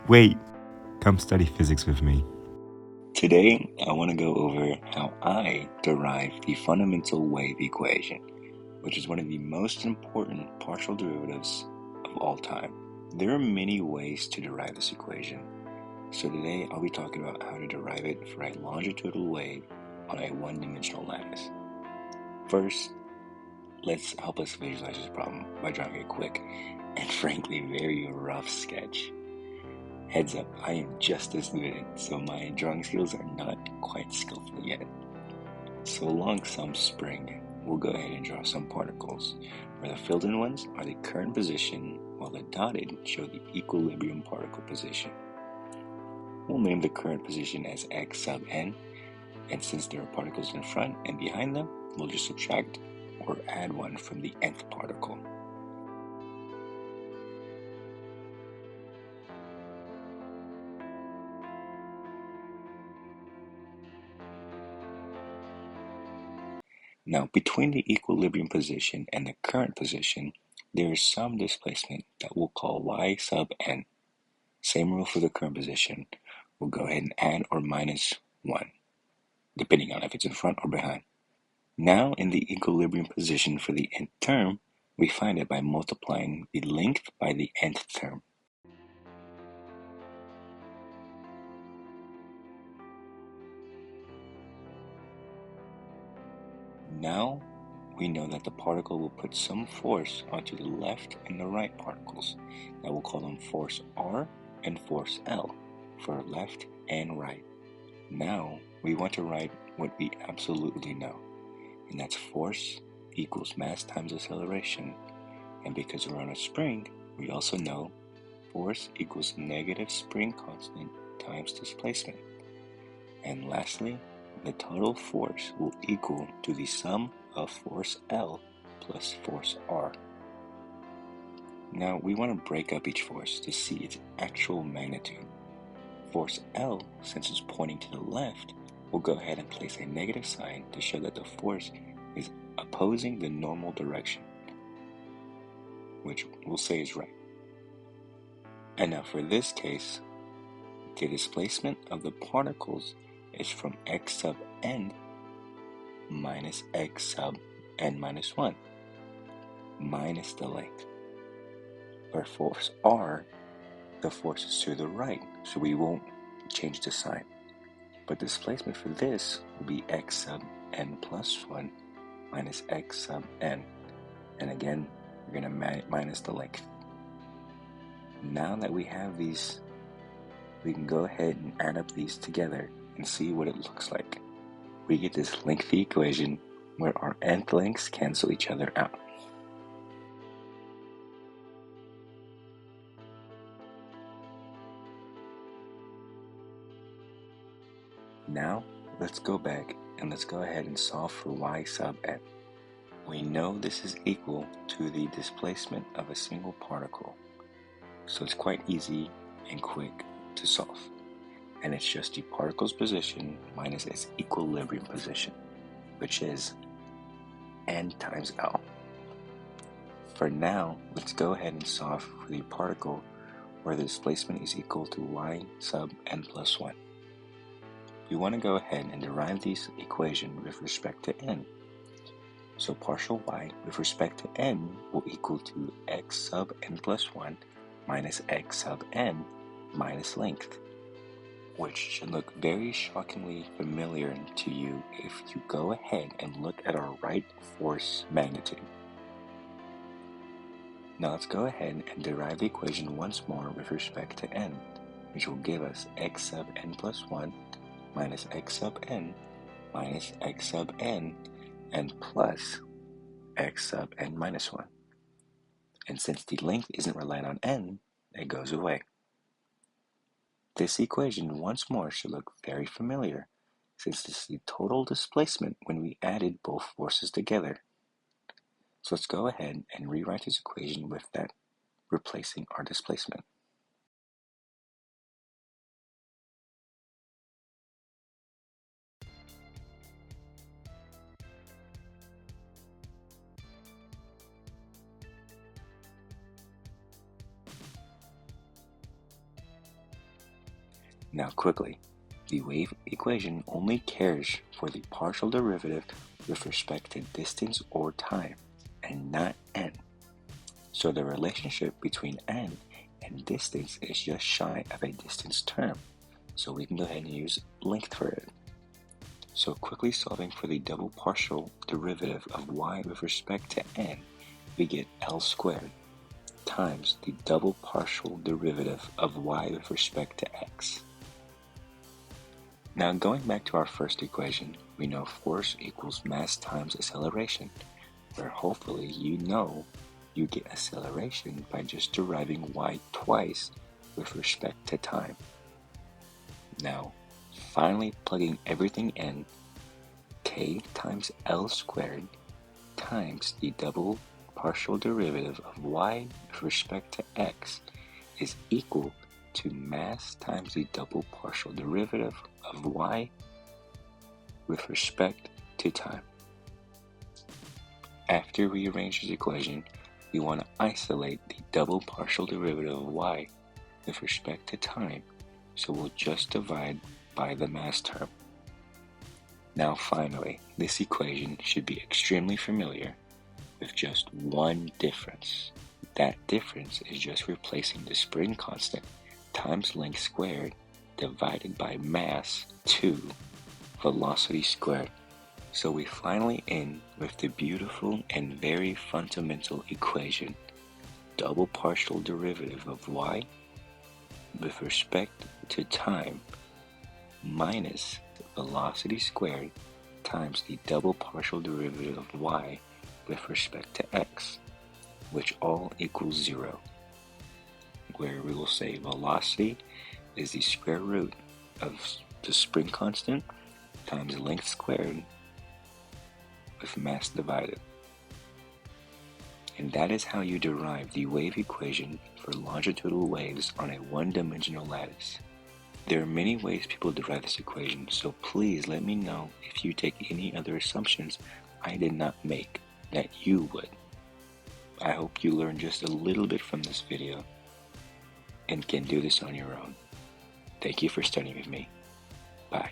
Wait, come study physics with me. Today, I want to go over how I derive the fundamental wave equation, which is one of the most important partial derivatives of all time. There are many ways to derive this equation, so today I'll be talking about how to derive it for a longitudinal wave on a one-dimensional lattice. First, let's help us visualize this problem by drawing a quick and frankly very rough sketch. Heads up, I am just a student, so my drawing skills are not quite skillful yet. So along some spring, we'll go ahead and draw some particles, where the filled-in ones are the current position, while the dotted show the equilibrium particle position. We'll name the current position as x sub n, and since there are particles in front and behind them, we'll just subtract or add one from the nth particle. Now, between the equilibrium position and the current position, there is some displacement that we'll call y sub n. Same rule for the current position. We'll go ahead and add or minus 1, depending on if it's in front or behind. Now, in the equilibrium position for the nth term, we find it by multiplying the length by the nth term. Now, we know that the particle will put some force onto the left and the right particles. Now we'll call them force R and force L for left and right. Now, we want to write what we absolutely know, and that's force equals mass times acceleration. And because we're on a spring, we also know force equals negative spring constant times displacement. And lastly, the total force will equal to the sum of force L plus force R. Now we want to break up each force to see its actual magnitude. Force L, since it's pointing to the left, we'll go ahead and place a negative sign to show that the force is opposing the normal direction, which we'll say is right. And now for this case, the displacement of the particles is from x sub n minus x sub n minus 1 minus the length. For force R, the force is to the right, so we won't change the sign. But displacement for this will be x sub n plus 1 minus x sub n. And again, we're going to minus the length. Now that we have these, we can go ahead and add up these together and see what it looks like. We get this lengthy equation where our nth lengths cancel each other out. Now, let's go back and let's go ahead and solve for y sub n. We know this is equal to the displacement of a single particle, so it's quite easy and quick to solve. And it's just the particle's position minus its equilibrium position, which is n times L. For now, let's go ahead and solve for the particle where the displacement is equal to y sub n plus 1. We want to go ahead and derive this equation with respect to n. So partial y with respect to n will equal to x sub n plus 1 minus x sub n minus length, which should look very shockingly familiar to you if you go ahead and look at our right force magnitude. Now let's go ahead and derive the equation once more with respect to n, which will give us x sub n plus 1 minus x sub n minus x sub n and plus x sub n minus 1. And since the length isn't reliant on n, it goes away. This equation once more should look very familiar, since this is the total displacement when we added both forces together. So let's go ahead and rewrite this equation with that replacing our displacement. Now quickly, the wave equation only cares for the partial derivative with respect to distance or time, and not n. So the relationship between n and distance is just shy of a distance term, so we can go ahead and use length for it. So quickly solving for the double partial derivative of y with respect to n, we get L squared times the double partial derivative of y with respect to x. Now going back to our first equation, we know force equals mass times acceleration, where hopefully you know you get acceleration by just deriving y twice with respect to time. Now, finally plugging everything in, k times L squared times the double partial derivative of y with respect to x is equal to mass times the double partial derivative of y with respect to time. After we rearrange this equation, we want to isolate the double partial derivative of y with respect to time, so we'll just divide by the mass term. Now finally, this equation should be extremely familiar with just one difference. That difference is just replacing the spring constant times length squared divided by mass to velocity squared. So we finally end with the beautiful and very fundamental equation, double partial derivative of y with respect to time minus velocity squared times the double partial derivative of y with respect to x, which all equals 0, where we will say velocity is the square root of the spring constant times length squared with mass divided. And that is how you derive the wave equation for longitudinal waves on a one-dimensional lattice. There are many ways people derive this equation, so please let me know if you take any other assumptions I did not make that you would. I hope you learned just a little bit from this video and can do this on your own. Thank you for studying with me. Bye.